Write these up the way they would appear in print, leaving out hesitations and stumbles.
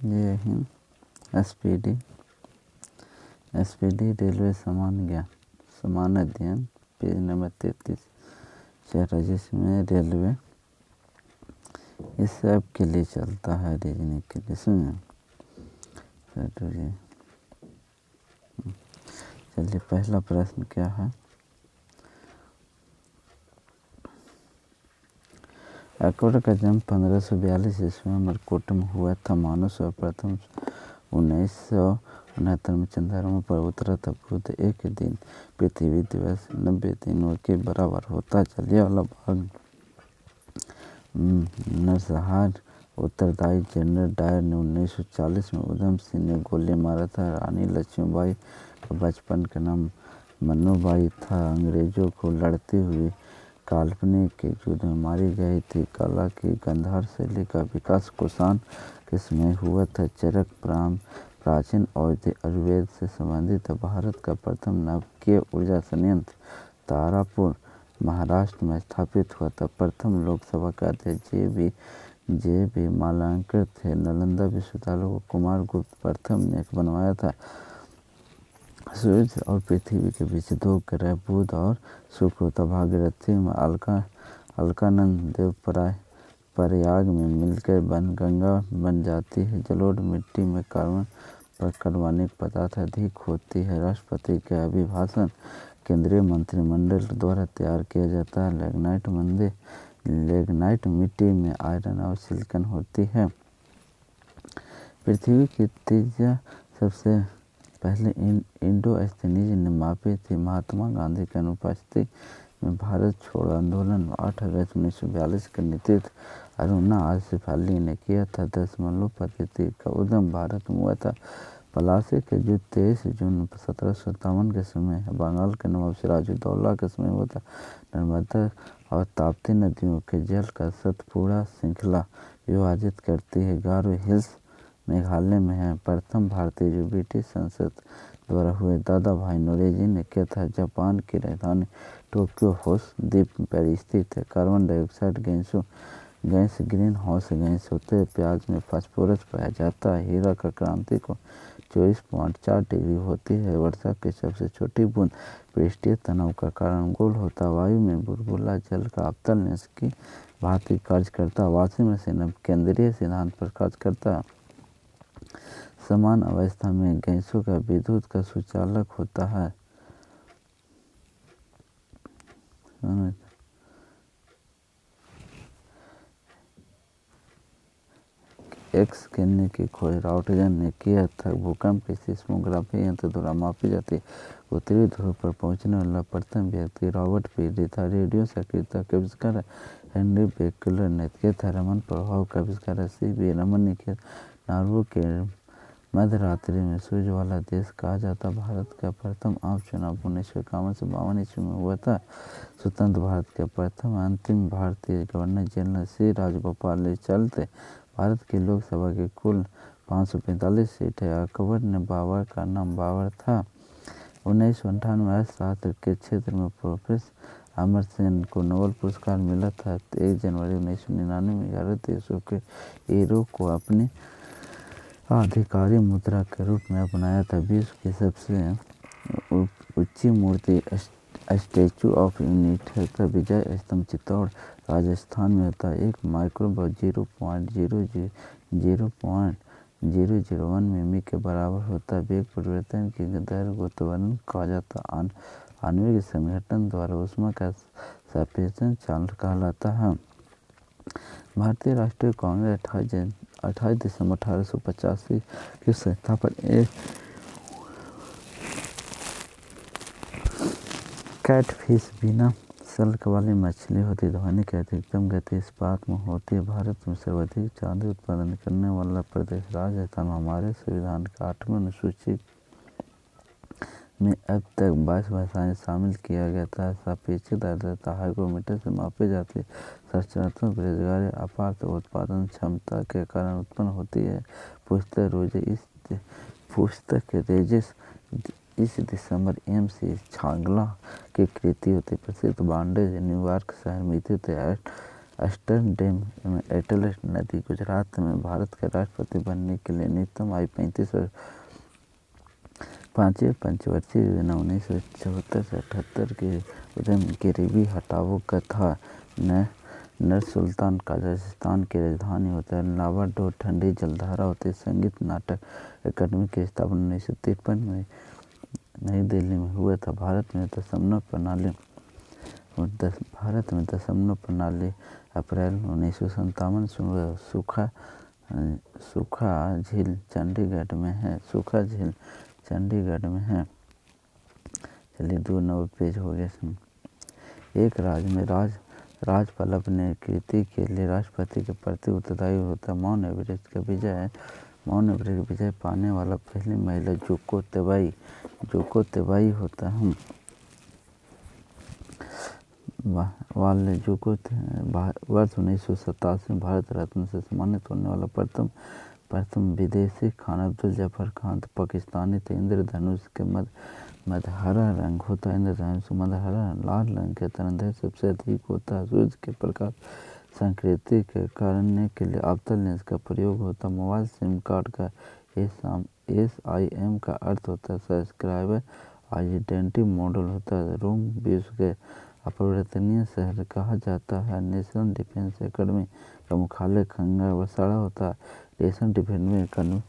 ये है SPD railway समान अध्ययन पेज नंबर 33 चल जिसमें रेलवे इस सब के लिए चलता है, रीजनिंग के लिए। सुनिए चलिए पहला प्रश्न क्या है। अकबर का जन्म 1542 ईस्वी में अमरकोट में हुआ था। मानव सर्वप्रथम 1969 में चंद्रमा पर उतरा था। बुध एक दिन पृथ्वी दिवस 90 दिनों के बराबर होता। चलिए वाला भाग। नरसंहार उत्तरदायी जनरल डायर ने 1940 में उधम सिंह ने गोली मारा था। रानी लक्ष्मीबाई का बचपन का नाम मन्नूबाई था। अंग्रेजों को लड़ती हुई काल्पनिक युद्ध में मारी गई थी। कला की गांधार शैली का विकास कुषाण के समय हुआ था। चरक प्राचीन आयुर्वेद से संबंधित है। भारत का प्रथम नवकीय ऊर्जा संयंत्र तारापुर महाराष्ट्र में स्थापित हुआ था। प्रथम लोकसभा का अध्यक्ष जे बी मालांकर थे। नालंदा विश्वविद्यालय को कुमार गुप्त प्रथम ने बनवाया था। सूर्य और पृथ्वी के बीच दो ग्रह बुध और शुक्र होता। भागीरथी में अलकानंद देव प्रयाग में मिलकर गंगा बन जाती है। जलोढ़ मिट्टी में कार्बन पर कार्बनिक पदार्थ अधिक होती है। राष्ट्रपति का अभिभाषण केंद्रीय मंत्रिमंडल द्वारा तैयार किया जाता है। लेग्नाइट मिट्टी में आयरन और सिलिकॉन होती है। पृथ्वी की त्रिज्या सबसे पहले इंडो-एस्किमोज ने मापी थी। महात्मा गांधी की अनुपस्थिति में भारत छोड़ो आंदोलन 8 अगस्त 1942 का नेतृत्व अरुणा आसिफ अली ने किया था। दशमलव पद्धति का उद्गम भारत में हुआ था। पलासी के युद्ध 23 जून 1757 के समय बंगाल के नवाब सिराजुद्दौला के समय हुआ था। नर्मदा और ताप्ती नदियों के जल का सतपुड़ा श्रृंखला विभाजित करती है। गारो हिल्स मेघालय में है। प्रथम भारतीय जो ब्रिटिश संसद द्वारा हुए दादा भाई नौरोजी ने किया था। जापान की राजधानी टोक्यो होस द्वीप पर स्थित है। Carbon dioxide gas green house gas होते हैं। प्याज में फास्फोरस पाया जाता है। हीरा का क्रांति को 24.4 डिग्री होती है। वर्षा की सबसे छोटी बूंद पृष्ठीय तनाव का कारण गोल होता है। वायु में बुलबुला जल का अवतरण की भांति कार्य करता है। वॉशिंग मशीन केंद्रीय सिद्धांत पर कार्य करता है। समान अवस्था में गैसों का विद्युत का सुचालक होता है। एक्स किरणें की खोज राउटरजन ने किया था। भूकंप की सिस्मोग्राफी यंत्र द्वारा मापी जाती है। उत्तरी ध्रुव पर पहुंचने वाला प्रथम व्यक्ति रॉबर्ट पीडी था। रेडियो सक्रियता का आविष्कार हेनरी बेकलर ने किया था। रमन प्रभाव का आविष्कार सी.वी. रमन ने किया। नॉर्वे के मध्य रात्रि में सूर्य वाला देश कहा जाता। भारत का प्रथम आम चुनाव 1951 से 52 ईस्वी में हुआ था। स्वतंत्र भारत के प्रथम अंतिम भारतीय गवर्नर जनरल श्री राजगोपाल थे। भारत की लोकसभा की कुल 545 सीट है। अकबर ने बाबर का नाम बाबर था। 1998 में अर्थशास्त्र के क्षेत्र में प्रोफेसर अमर्त्य को नोबेल पुरस्कार मिला था। 1 जनवरी 1999 में 11 देशों के यूरो को अपनी आधिकारिक मुद्रा के रूप में अपनाया था। विश्व की सबसे ऊंची मूर्ति स्टैचू ऑफ यूनिटी का विजय स्तंभ चित्तौड़ राजस्थान में होता है। एक माइक्रोबॉट 0.001 मिमी के बराबर होता है। वेग परिवर्तन की दर को त्वरण कहा जाता है। आणविक संगठन द्वारा ऊष्मा का सापेक्षण चालन कहलाता है। भारतीय राष्ट्रीय कांग्रेस 28 दिसंबर 1885 की स्थापना एक कैटफिश बिना सल्क वाली मछली होती है। ध्वनि की अधिकतम गति इस्पात में होती है। भारत में सर्वाधिक चांदी उत्पादन करने वाला प्रदेश राजस्थान। हमारे संविधान का 8वें अनुसूची में अब तक 22 भाषाएं शामिल किया गया था। सापेक्षिक आर्द्रता हाइग्रोमीटर से मापी जाती है। संरचनात्मक बेरोजगारी अपार उत्पादन क्षमता के कारण उत्पन्न होती है। पुस्तक रेजिस इस दिसंबर M.C. छागला की कृति होती है। प्रसिद्ध बॉन्डेज न्यूयॉर्क शहर में स्थित है। एम्स्टर्डम में एटलस नदी गुजरात में भारत के राष्ट्रपति बनने के लिए न्यूनतम आयु 35 वर्ष। पांचवी पंचवर्षीय योजना 1974 से 78 के उद्यम गरीबी हटाओ का था। नूर सुल्तान कजाकिस्तान की राजधानी होता है। लावा ठंडी जलधारा होती है। संगीत नाटक अकादमी की स्थापना 1953 में नई दिल्ली में हुआ था। भारत में दशमलव प्रणाली अप्रैल 1957 से हुआ। सूखा झील चंडीगढ़ में है। चलिए 2 नंबर पेज हो गया। एक राज्य में राज्यपाल अपने कृति के लिए राष्ट्रपति के प्रति उत्तरदायी होता है। माउंट एवरेस्ट की विजय पाने वाला पहली महिला जोको तेबाई होता है। वर्ष 1987 में भारत रत्न से सम्मानित होने वाला प्रथम विदेशी खान अब्दुल जफर खान पाकिस्तानी थे। इंद्रधनुष के मध्य हरा रंग होता है। इंद्रधनुष मध्य हरा लाल रंग के तरंगे सबसे अधिक होता है। सूर्य के प्रकाश संकृति के करने के लिए अवतल लेंस का प्रयोग होता है। मोबाइल सिम कार्ड का SIM का अर्थ होता है सब्सक्राइबर आइडेंटिटी मॉडल होता है। रोम विश्व के अपरिवर्तनीय शहर कहा जाता है। नेशनल डिफेंस एकेडमी का मुख्यालय खंगावसाड़ा होता है। नेशनल डिफेंस एकेडमी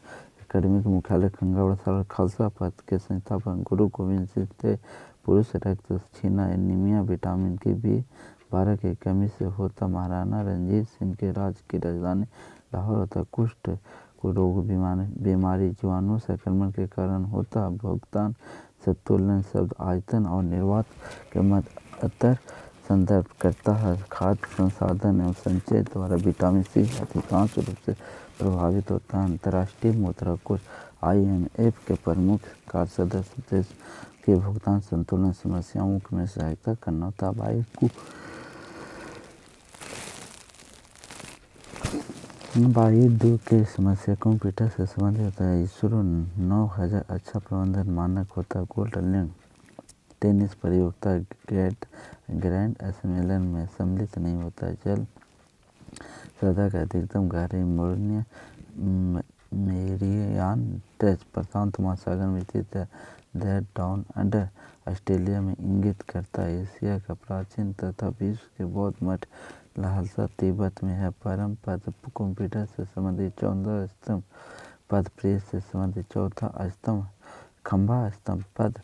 का मुख्यालय खंगावसाड़ा। खालसा पंथ के संस्थापक गुरु गोविंद सिंह थे। पुरुष रक्त छीना एनीमिया विटामिन की B12 की कमी से होता। महाराणा रंजीत सिंह के राज्य की राजधानी लाहौर होता। कुष्ठ रोग बीमारी जीवाणु संक्रमण के कारण होता। भुगतान संतुलन शब्द आयतन और निर्वात के मध्य अंतर संदर्भ करता है। खाद्य संसाधन एवं संचय द्वारा विटामिन C अधिकांश रूप से प्रभावित होता है। अंतर्राष्ट्रीय मुद्रा कोष IMF के प्रमुख कार्य सदस्य देश के भुगतान संतुलन समस्याओं में सहायता करना होता। वायु की समस्या कंप्यूटर से संबंधित होता है। ISRO 9000 अच्छा प्रबंधन मानक होता है। गोल्ड लिंक टेनिस प्रतियोगिता ग्रैंड स्लैम में सम्मिलित नहीं होता। जल सतह का अधिकतम गहराई मेरियान ट्रेंच प्रशांत महासागर में स्थित है। दैट डाउन अंडर ऑस्ट्रेलिया में इंगित करता है। एशिया का प्राचीन तथा विश्व के बौद्ध मठ लहासा तिब्बत में है। परम पद कंप्यूटर से संबंधित 14 स्तंभ पद प्रेस से संबंधित 4था स्तंभ खंभा स्तंभ पद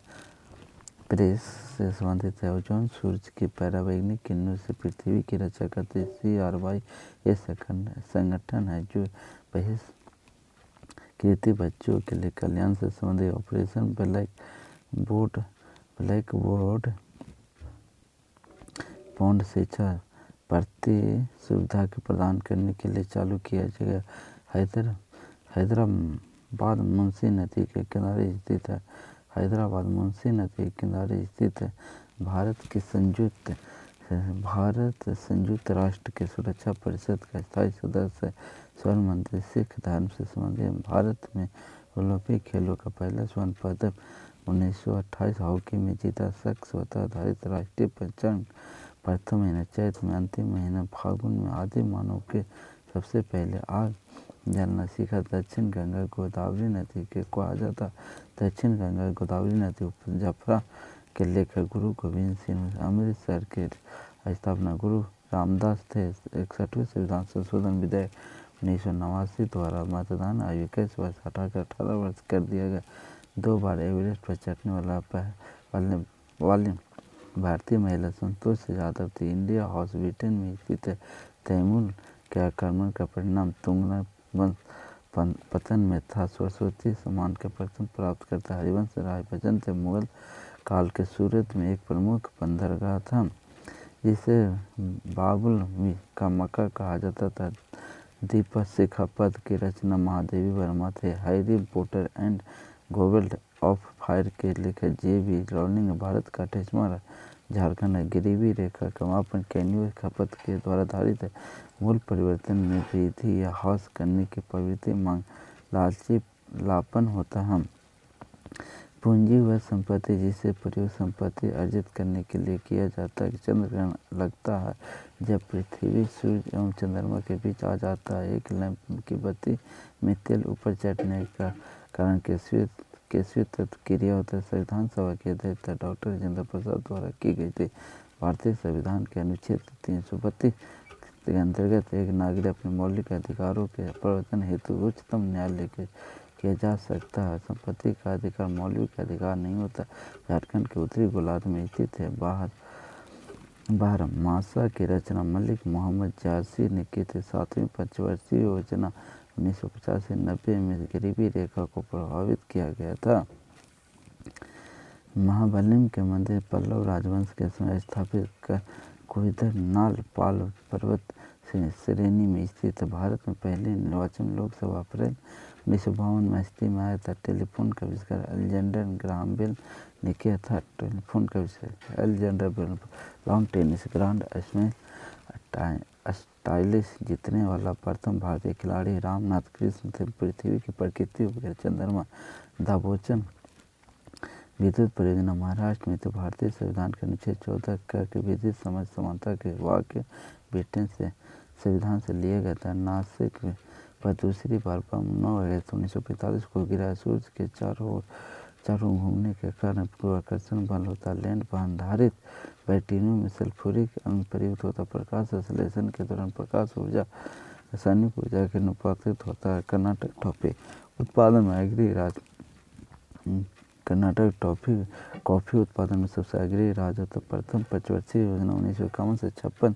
प्रेस से संबंधित है। ओजोन सूर्य की पराबैंगनी किरणों से पृथ्वी की रक्षा करते CRY ये संगठन है जो बहिष्कृत बच्चों के लिए कल्याण से संबंधित ऑपरेशन ब्लैक बोर्ड पौंड शिक्षा प्रति सुविधा के प्रदान करने के लिए चालू किया गया। हैदराबाद मुंशी नदी के किनारे स्थित है। भारत संयुक्त राष्ट्र के सुरक्षा परिषद का स्थायी सदस्य है। स्वर्ण मंदिर सिख धर्म से संबंधित। भारत में ओलंपिक खेलों का पहला स्वर्ण पदक 1928 हॉकी में जीता शख्स स्वतः आधारित राष्ट्रीय पहचान प्रथम महीने चैत में अंतिम महीना फागुन में आदि मानव के सबसे पहले आग जलना सीखा। दक्षिण गंगा गोदावरी नदी के कहा जाता। दक्षिण गंगा गोदावरी नदी जफरा के लेखक गुरु गोविंद सिंह। अमृतसर के स्थापना गुरु रामदास थे। 61वें संविधान संशोधन विधेयक 1989 द्वारा मतदान आयु 21 वर्ष हटाकर 18 वर्ष कर दिया गया। 2 बार एवरेस्ट पर चढ़ने वाली भारतीय महिला संतोष यादव थी। इंडिया हाउस ब्रिटेन में स्थित है। तैमूर के आक्रमण का परिणाम तुंगन पतन में था। सरस्वती सम्मान के प्रथम प्राप्त करता हरिवंश राय बच्चन थे। मुगल काल के सूरत में एक प्रमुख बंदरगाह था जिसे बाबुल का मक्का कहा जाता था। दीपक शिखापद की रचना महादेवी वर्मा थे। Harry Potter and goblet of fire के लेखक J.B. रॉलिंग। भारत का 28वां झारखंड है। गरीबी रेखा का मापन कैनियो खपत के द्वारा धारित है। मूल परिवर्तन में वृद्धि या ह्रास करने की प्रवृत्ति मांग लालची लापन होता है। पूंजी वह संपत्ति जिसे प्रयोग संपत्ति अर्जित करने के लिए किया जाता है। चंद्र ग्रहण लगता है जब पृथ्वी, सूर्य एवं चंद्रमा के बीच आ जाता है। एक लैंप की बत्ती में तेल ऊपर चढ़ने का कारण केशवी तत्व क्रिया होता है। संविधान सभा की अध्यक्षता डॉक्टर राजेंद्र प्रसाद द्वारा की गई थी। भारतीय संविधान के अनुच्छेद 332 के अंतर्गत एक नागरिक अपने मौलिक अधिकारों के प्रवर्तन हेतु उच्चतम न्यायालय के किया जा सकता है। संपत्ति का अधिकार मौलिक अधिकार नहीं होता। झारखंड के उत्तरी गोलार्ध में स्थित है। बारहमासा की रचना मलिक मोहम्मद जासी ने की थी। 7वीं पंचवर्षीय योजना 1950 से 90 में गरीबी रेखा को प्रभावित किया गया था। महाबलिम के मंदिर पल्लव राजवंश के समय स्थापित कोइदरनाल पाल पर्वत श्रेणी में स्थित है। भारत में पहले निर्वाचन लोकसभा अप्रैल 1952 में स्थिति में आया था। टेलीफोन का आविष्कार अलेक्जेंडर ग्राहम बेल ने किया था। टेलीफोन का आविष्कार Alexander Bell lawn tennis grand slam title जीतने वाला प्रथम भारतीय खिलाड़ी रामनाथ कृष्ण थे। पृथ्वी की प्रकृति उपग्रह चंद्रमा दाबोचन विद्युत परियोजना महाराष्ट्र में। तो भारतीय संविधान के अनुच्छेद 14 के विद्युत समझ समानता के वाक्य ब्रिटेन से संविधान से लिया गया था। नासिक पर दूसरी बार 9 अगस्त 1945 को गिरा। सूर्य के चारों घूमने के कारण गुरुत्वाकर्षण बल होता है। लैंड पर आधारित बैटरियों में सल्फ्यूरिक अम्ल प्रयुक्त होता है। प्रकाश संश्लेषण के दौरान प्रकाश ऊर्जा रासायनिक ऊर्जा के अनुपातिक होता है। कर्नाटक टॉफी उत्पादन में अग्रणी राज्य कर्नाटक कॉफी उत्पादन में सबसे अग्रणी राज्य होता है। प्रथम पंचवर्षीय योजना 1951 से 56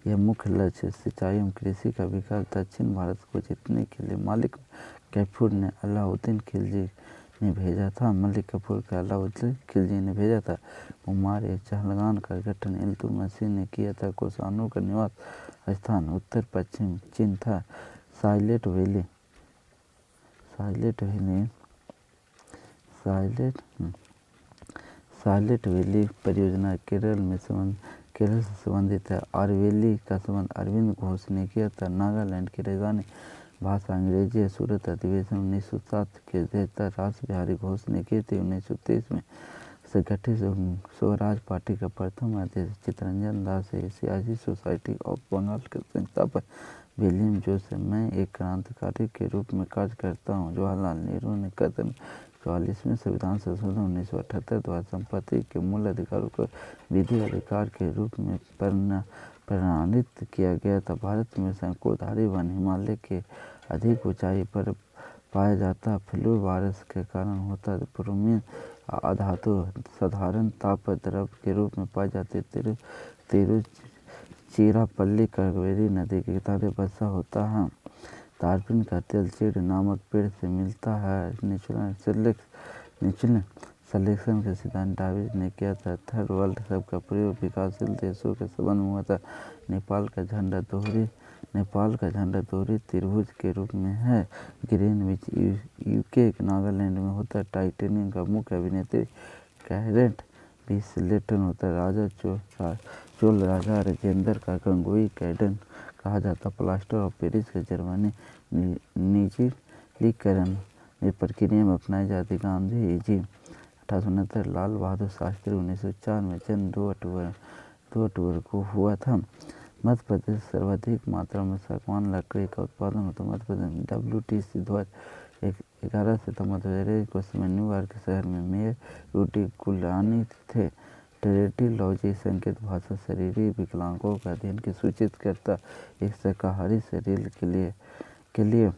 यह मुख्य लक्ष्य सिंचाई एवं कृषि का विकास। दक्षिण भारत को जीतने के लिए मलिक कफूर ने अलाउद्दीन खिलजी ने भेजा था। मलिक कफूर का अलाउद्दीन खिलजी ने भेजा था। उमार चहलगान का गठन इल्तुतमिश ने किया था। कुषाणों का निवास स्थान उत्तर पश्चिम चीन था। साइलेंट वैली परियोजना केरल से संबंधित है। आरवैली का संबंध अरविंद घोष ने किया था। नागालैंड की राजधानी भाषा अंग्रेजी है। सूरत अधिवेशन 1907 की अध्यक्षता रास बिहारी घोष ने की थी। 1923 में संगठित स्वराज पार्टी का प्रथम अध्यक्ष चित्तरंजन दास है। एशियाई सोसाइटी ऑफ बंगाल के संस्थापक विलियम जोसेफ। मैं एक क्रांतिकारी के रूप में कार्य करता हूँ। जवाहरलाल नेहरू ने कथन 44वें संविधान संशोधन 1978 द्वारा संपत्ति के मूल अधिकारों को विधि अधिकार के रूप में परिणामित किया गया था। भारत में शंकुधारी वन हिमालय के अधिक ऊंचाई पर पाया जाता है। फ्लू वायरस के कारण होता है। ब्रोमीन अधातु साधारण ताप द्रव के रूप में पाई जाती है। तिरुचिरापल्ली कावेरी नदी के किनारे बसा होता है। तारपीन का तेल चीड़ नामक पेड़ से मिलता है। नेचुरल सिलेक्शन का सिद्धांत डार्विन ने किया था। थर्ड वर्ल्ड कप का प्रयोग विकासशील देशों के संबंध में हुआ था। नेपाल का झंडा दोहरी त्रिभुज के रूप में है। ग्रीनविच यूके नागालैंड में होता है। टाइटैनिक का मुख्य अभिनेत्री कैरेट विंसलेट होता है। राजा चोल राजा राजेंद्र का गंगोई कैडन कहा जाता। प्लास्टर ऑफ पेरिस का जर्मनी निजीकरण में प्रक्रिया में अपनाई जाती। गांधी जी 1869। लाल बहादुर शास्त्री 1904 में जन्म 2 अक्टूबर को हुआ था। मध्य प्रदेश सर्वाधिक मात्रा में सागवान लकड़ी का उत्पादन होता है। मध्य प्रदेश WTC ध्वज 11 सितंबर 2001 को समय न्यूयॉर्क शहर में मेयर रूडी गुलानी थे। टेरेटिलॉजी संकेत भाषा शरीरी विकलांगों का अध्ययन की सूचित करता। एक शाकाहारी शरीर के लिए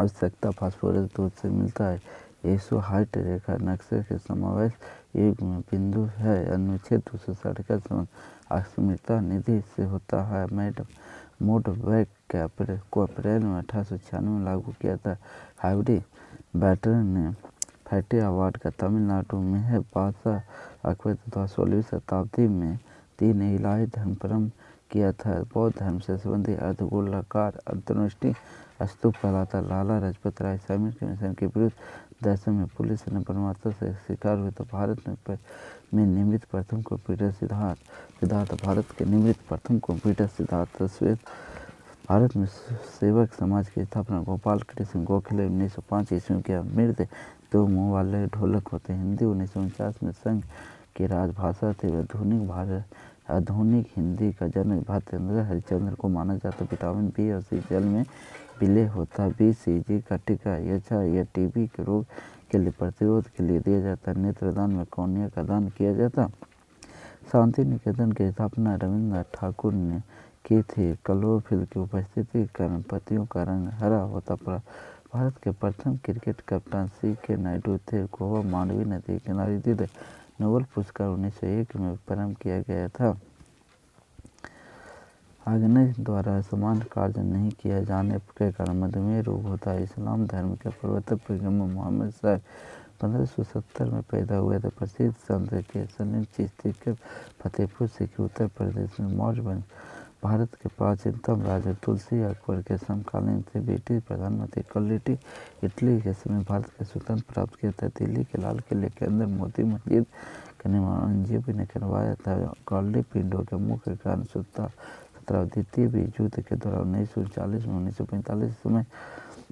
आवश्यकता फास्फोरस दूध से मिलता है। एसो हाइट रेखा नक्शे के समावेश युग में बिंदु है। अनुच्छेद 260 का संबंध अक्षमता निधि से होता है। मोड बैक को अप्रैल में 1896 में लागू किया था। हाइब्रिड बैटर ने फैटी अवार्ड का तमिलनाडु में है। बादशाह अकबर द्वारा 16वीं शताब्दी में 3 इलाही धर्म प्रारंभ किया था। बौद्ध धर्म से संबंधित अर्धगोलाकार अंतर्दृष्टि स्तूप कहलाता। लाला लाजपत राय साइमन कमीशन के विरुद्ध दर्शन में पुलिस ने बर्बरता से शिकार हुए तो भारत में निर्मित प्रथम कंप्यूटर सिद्धार्थ भारत के निर्मित प्रथम कंप्यूटर सिद्धार्थ भारत में सेवक समाज की स्थापना गोपाल कृष्ण गोखले 1905 ईस्वी के अमृत 2 मुँह वाले ढोलक होते। हिंदी 1949 में संघ की राजभाषा थी। आधुनिक हिंदी का जनक भातेंद्र हरिश्चंद्र को माना जाता। विटामिन बी और सी जल में विलय होता। BCG का टीका यक्षा या टीबी के रोग के लिए प्रतिरोध के लिए दिया जाता। नेत्रदान में कौर्निया का दान किया जाता। शांति निकेतन की स्थापना रविन्द्रनाथ ठाकुर ने की थी। क्लोरोफिल की उपस्थिति के कारण पत्तियों का रंग हरा होता। भारत के प्रथम क्रिकेट कप्तान CK नायडू थे। गोवा मांडवी नदी के किनारे स्थित नोबेल पुरस्कार 1901 में प्रारंभ किया गया था। आग्नेय द्वारा समान कार्य नहीं किया जाने के कारण मधुमेह रोग होता है। इस्लाम धर्म के प्रवर्तक पैगंबर मोहम्मद साहब 1570 में पैदा हुए थे। प्रसिद्ध संत के सलीम चिश्ती के फतेहपुर सीकरी उत्तर प्रदेश में मौर्य वंश भारत के प्राचीनतम राजा तुलसी अकबर के समकालीन थे। ब्रिटिश प्रधानमंत्री कलिटी इटली के समय भारत के स्वतंत्र प्राप्त किया था। दिल्ली के लाल किले के अंदर मोती मस्जिद का निर्माण NJP ने करवाया था। गॉल्डी पिंडों के मुख्य कारण द्वितीय विश्व युद्ध के दौरान 1940 में 1945 समय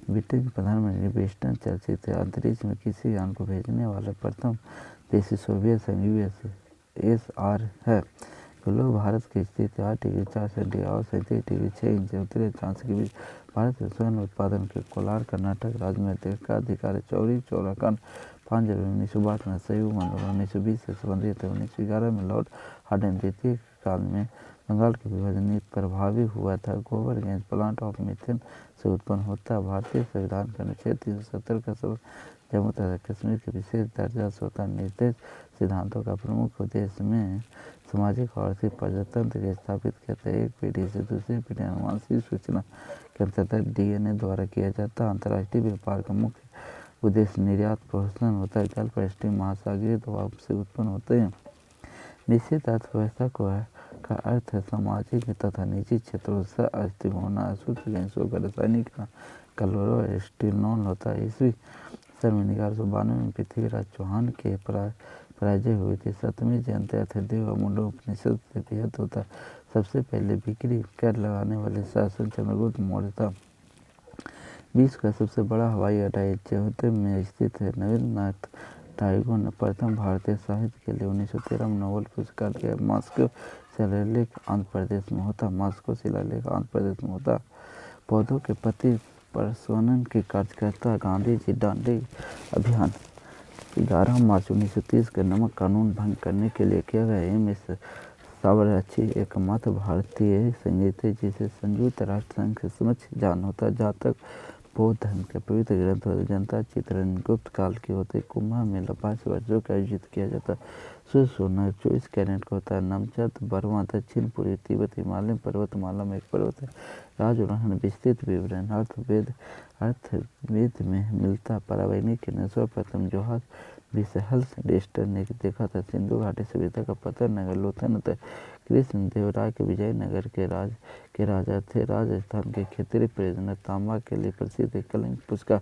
ब्रिटेन के प्रधानमंत्री विंस्टन चर्चिल थे। अंतरिक्ष में किसी यान को भेजने वाला प्रथम देश सोवियत संघ USSR है। ग्लोब भारत की स्थिति 8 डिग्री 4 सेंटीग्रेड और 37 डिग्री 6 इंच उत्तरी अक्षांश के बीच। भारत में स्वर्ण उत्पादन के कोलार कर्नाटक राज्य में अधिकार चौरी चौराकांड 5 जनवरी 1962 में सहयोग आंदोलन 1920 से संबंधित है। 1911 में लॉर्ड हार्डिंग द्वितीय काल में बंगाल के विभाजन प्रभावी हुआ था। गोबर गैस प्लांट ऑफ मीथेन से उत्पन्न होता। भारतीय संविधान के अनुच्छेद 370 का सबक जम्मू तथा कश्मीर के विशेष दर्जा स्वतः निर्देश सिद्धांतों का प्रमुख उद्देश्य में सामाजिक और आर्थिक प्रजातंत्र के स्थापित करते। एक पीढ़ी से दूसरी पीढ़ी अनुवांशिक सूचना के अंतर्गत DNA द्वारा किया जाता। अंतर्राष्ट्रीय व्यापार का मुख्य उद्देश्य निर्यात प्रोत्साहन होता है। जल पृष्ठीय महासागरीय दबाव से उत्पन्न होते हैं। निश्चित अर्थव्यवस्था का अर्थ है सामाजिक तथा निजी क्षेत्रों से अस्थिर होना। अशुद्ध गैसों का रासायनिक क्लोरोस्टिनोल होता है। ईस्वी सन में 1192 में पृथ्वीराज चौहान के पराजय हुई थी। 7वीं जयंती अथर्ववेद व मुंडक उपनिषद से बेहद होता। सबसे पहले बिक्री कर लगाने वाले शासक चंद्रगुप्त मौर्य था। विश्व का सबसे बड़ा हवाई अड्डा जयपुर में स्थित है। रविन्द्रनाथ टैगोर ने प्रथम भारतीय साहित्य के लिए 1913 में नोबेल पुरस्कार दिया। मॉस्को शिलालेख आंध्र प्रदेश में होता। मॉस्को शिलालेख आंध्र प्रदेश में होता। पौधों के पत्ती प्रशोधन के कार्यकर्ता गांधी जी दांडी अभियान 11 मार्च 1930 के नमक कानून भंग करने के लिए किया गया। MS साबरमती एकमात्र भारतीय संगीत है जिसे संयुक्त राष्ट्र संघ के समक्ष जाना होता। जहाँ तक बौद्ध धर्म के पवित्र ग्रंथ होते जनता चित्रण गुप्त काल के होते। कुंभ मेला 5 वर्षों का आयोजित किया जाता। शुद्ध सोना 24 कैरेट का होता है। नमचंद बर्मा दक्षिण पूर्वी तिब्बत हिमालय पर्वतमाला में एक पर्वत है। राजउदाहरण विस्तृत विवरण अर्थवेद में मिलता। परावैनिक ने सर्वप्रथम जोहार विसहल्स डेस्टर ने देखा था। सिंधु घाटी सभ्यता का पतन नगर लोथन था। कृष्ण देव राय के विजयनगर के राजा थे। राजस्थान के क्षेत्रीय परियोजना तांबा के लिए प्रसिद्ध है। कलिंग पुरस्कार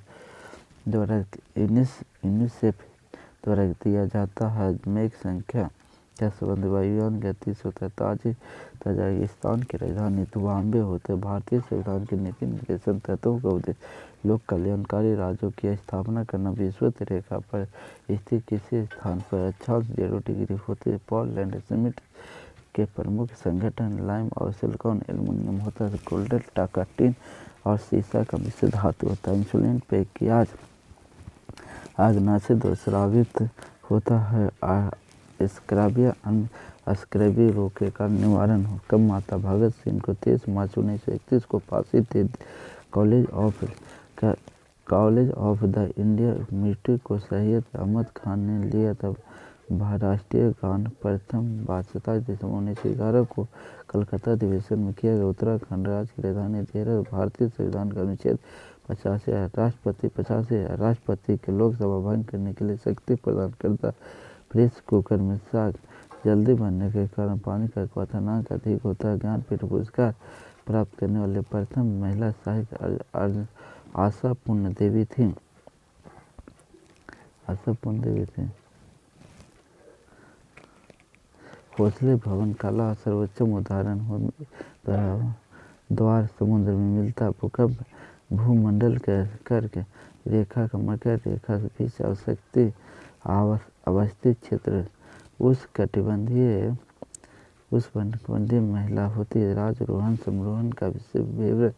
द्वारा यूनिसेफ द्वारा दिया जाता है। मेघ संख्या का संबंध वायुयान गति से होता है। ताजिकिस्तान की राजधानी दुशांबे होते। भारतीय संविधान के नीति निर्देशन तत्वों का उद्देश्य लोक कल्याणकारी राज्यों की स्थापना करना। विषुवत रेखा पर स्थित किसी स्थान पर अक्षांश 0 डिग्री होते। पोर्टलैंड सीमेंट के प्रमुख संगठन लाइम और सिलिकॉन एल्युमिनियम होता है। गोल्डन टाका टिन और सीसा का मिश्र धातु होता है। इंसुलिन पे की आग्नाशित और स्रावित होता है। स्क्राबिया स्क्रैबी रोग के कारण निवारण हो। कब माता भगत सिंह को 23 मार्च 1931 को फांसी दे। College of the Indian military को सैयद अहमद खान ने लिया। तब राष्ट्रीय गान प्रथम बार 27 दिसंबर 1911 को कलकत्ता अधिवेशन में किया गया। उत्तराखंड राज्य की राजधानी देहरादून। भारतीय संविधान का अनुच्छेद 85 राष्ट्रपति के लोकसभा भंग करने के लिए शक्ति प्रदान करता। प्रेस कुकर में साग जल्दी बनने के कारण पानी का क्वथनांक अधिक होता है। ज्ञानपीठ पुरस्कार प्राप्त करने वाले प्रथम महिला साहित्यकार आशा पूर्ण देवी थी। खोसले भवन कला सर्वोच्च उदाहरण द्वार समुद्र में मिलता भूकंप भूमंडल के कर्क रेखा का मकर रेखा से बीच अवस्थित क्षेत्र उष्णकटिबंधीय महिला होती है। राजरोहण समरोहण का विवरण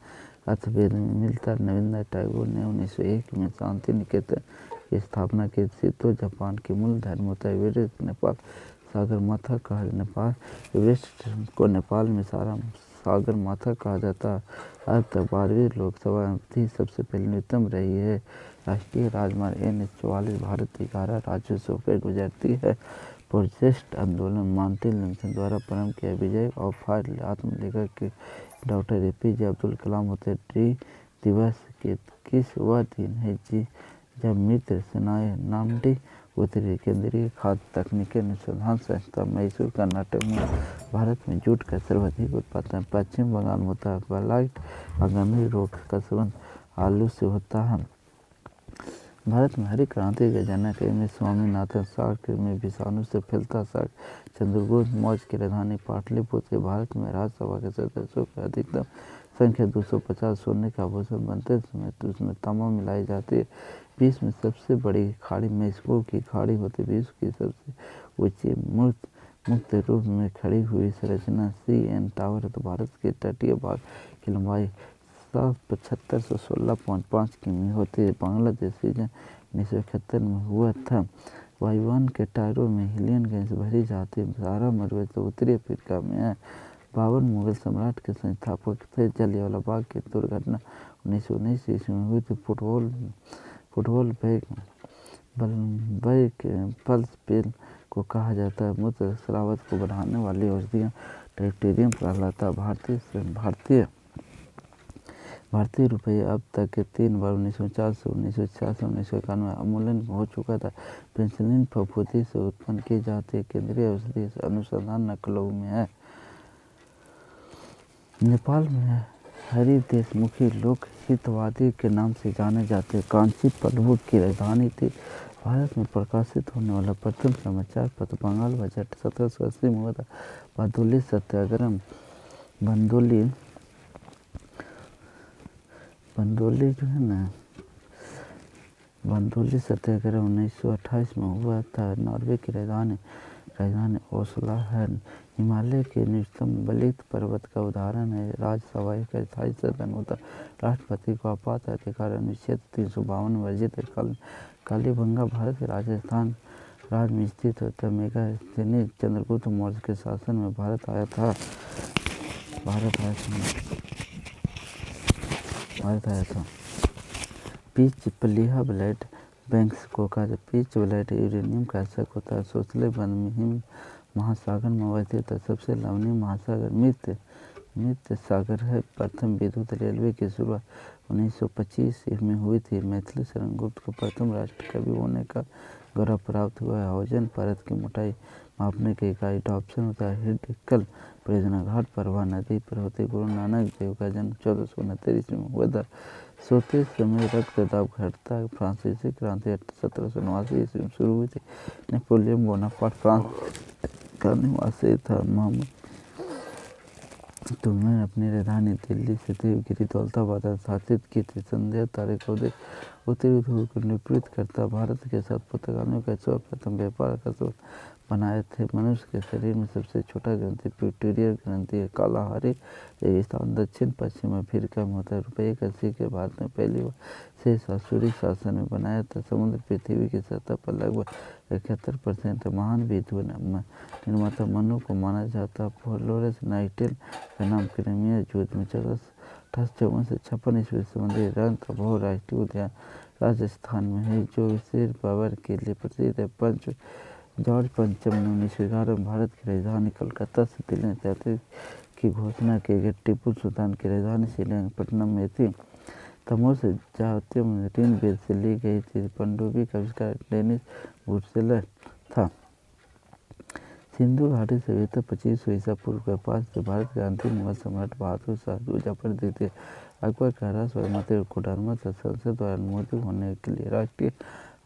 अर्थवेद में मिलता। रविन्द्रनाथ टैगोर ने 1901 में शांति निकेतन की स्थापना की थी। तो जापान के मूल धर्म होता है एवरेस्ट नेपाल सागर माथा कहा नेपाल एवरेस्ट को नेपाल में सारा सागर माथा कहा जाता है। अब तक 12वीं लोकसभा अवधि सबसे पहले न्यूनतम रही है। राष्ट्रीय राजमार्ग NH-44 भारत के 11 राज्यों से होकर गुजरती है। प्रोटेस्ट आंदोलन मार्टिन लूथर द्वारा प्रारंभ किया। विजय और फायर आत्मलेखक के डॉक्टर APJ अब्दुल कलाम होते। दिवस किस वह दिन है जब मित्र सेनाएं नामडी उतरी। केंद्रीय खाद्य तकनीकी अनुसंधान संस्थान मैसूर कर्नाटक में भारत में जूट का सर्वाधिक उत्पादन पश्चिम बंगाल में होता है। ब्लाइट और गंभीर रोग का संबंध आलू से होता है। भारत में हरी क्रांति के जनक में स्वामीनाथन शाक में विषाणु से फैलता शाक। चंद्रगुप्त मौर्य की राजधानी पाटलिपुत्र। भारत में राज्यसभा के सदस्यों की अधिकतम संख्या 250 सोने का आभूषण बनते समय उसमें तांबा मिलाई जाती है। विश्व में सबसे बड़ी खाड़ी मेक्सिको की खाड़ी होती है। विश्व की सबसे ऊंची मुक्त रूप में खड़ी हुई संरचना CN टावर है। तो भारत के तटीय भाग की लंबाई 7516.5 किमी होती है। बांग्लादेश सीजन 1971 में हुआ था। वायुयान के टायरों में हीलियम गैस भरी जाती है। सहारा मरुभूमि तो उत्तरी अफ्रीका में है। बाबर मुगल सम्राट के संस्थापक थे। जलियांवाला बाग की दुर्घटना 1919 ईस्वी में हुई थी। फुटबॉल पल्स पेल को कहा जाता है। मूत्र स्राव को बढ़ाने वाली औषधियाँ ट्रिप्टोफैन कहलाता है। भारतीय रुपये अब तक के 3 बार 1949, 1966, 1991 अवमूल्यन हो चुका था। पेनिसिलिन फफूंदी से उत्पन्न की जाती है। केंद्रीय औषधि अनुसंधान लखनऊ में है। नेपाल में हरि देशमुखी लोक हितवादी के नाम से जाने जाते। कांची प्रभु की राजधानी थी। भारत में प्रकाशित होने वाला प्रथम समाचार पत्र बंगाल बजट 1780 में हुआ था। बारदोली सत्याग्रह बंदोली सत्याग्रह 1928 में हुआ था। नॉर्वे की राजधानी ओस्लो है। हिमालय के न्यूनतम बलित पर्वत का उदाहरण है। राज्यसभा का स्थायी सदन होता। राष्ट्रपति को आपात अधिकार अनुच्छेद 352 वर्जित है। कालीबंगा भारत के राजस्थान राज्य में स्थित होता है। मेघास्थनी चंद्रगुप्त मौर्य के शासन में भारत आया था। पीच प्लीहा ब्लड बैंक्स को कहा जाता है। पीच ब्लड यूरेनियम का शक होता है। सोशले बंद में हिंद महासागर में अवस्थित है। सबसे लवणीय महासागर मृत सागर है। प्रथम विद्युत रेलवे की शुरुआत 1925 में हुई थी। मैथिली शरण गुप्त को प्रथम राष्ट्र कवि होने का गौरव प्राप्त हुआ है। हौजन परत की मोटाई मापने की इकाई डॉप्सन होता है। हिडकल परियोजना घाट परवा नदी पर होती। गुरु नानक देव का जन्म 1469 ईस्वी में हुआ था। सोते समय रक्तदाब घटता है। फ्रांसीसी क्रांति 1789 ईस्वी में शुरू हुई थी। नेपोलियन बोनापार्ट फ्रांस का निवासी था। मोहम्मद तुम्हें अपनी राजधानी दिल्ली से देवगिरी दौलताबाद स्थापित की थी। संध्या तारे का उदय उत्तरी ध्रुव को निरूपित करता। भारत के साथ पुर्तगालियों का सर्वप्रथम व्यापार का स्रोत बनाए थे। मनुष्य के शरीर में सबसे छोटा ग्रंथि पिट्यूटरी ग्रंथि है। कालाहारी रेगिस्तान दक्षिण पश्चिम अफ्रीका में होता है। रुपये का सिक्का भारत में पहली बार से आसुरी शासन में बनाया था। समुद्र पृथ्वी की सतह पर लगभग 71% महान विद्युत निर्माता मनु को माना जाता। फ्लोरेंस नाइटिंगेल का नाम क्रीमिया युद्ध में 1454 से 56 ईस्वी संबंधी रणथंभौर राष्ट्रीय उद्यान राजस्थान में है, जो शेर पावर के लिए प्रसिद्ध है। जॉर्ज पंचम ने 1911 में भारत की राजधानी कलकत्ता से दिल्ली में तहसील की घोषणा की गई। टीपू सुल्तान की राजधानी श्रीरंगपट्टनम में थी। तमोर से जातियों में ऋण वेद से ली गई थी। पनडुब्बी का आविष्कार डेनिस वुडसेलर था। सिंधु घाटी सभ्यता 2500 ईसा पूर्व के पास से भारत के अंतिम मुगल सम्राट बहादुर शाह जफर द्वितीय अकबर का राष्ट्रपति कोडरमा था। संसद द्वारा अनुमोदित होने के लिए राष्ट्रीय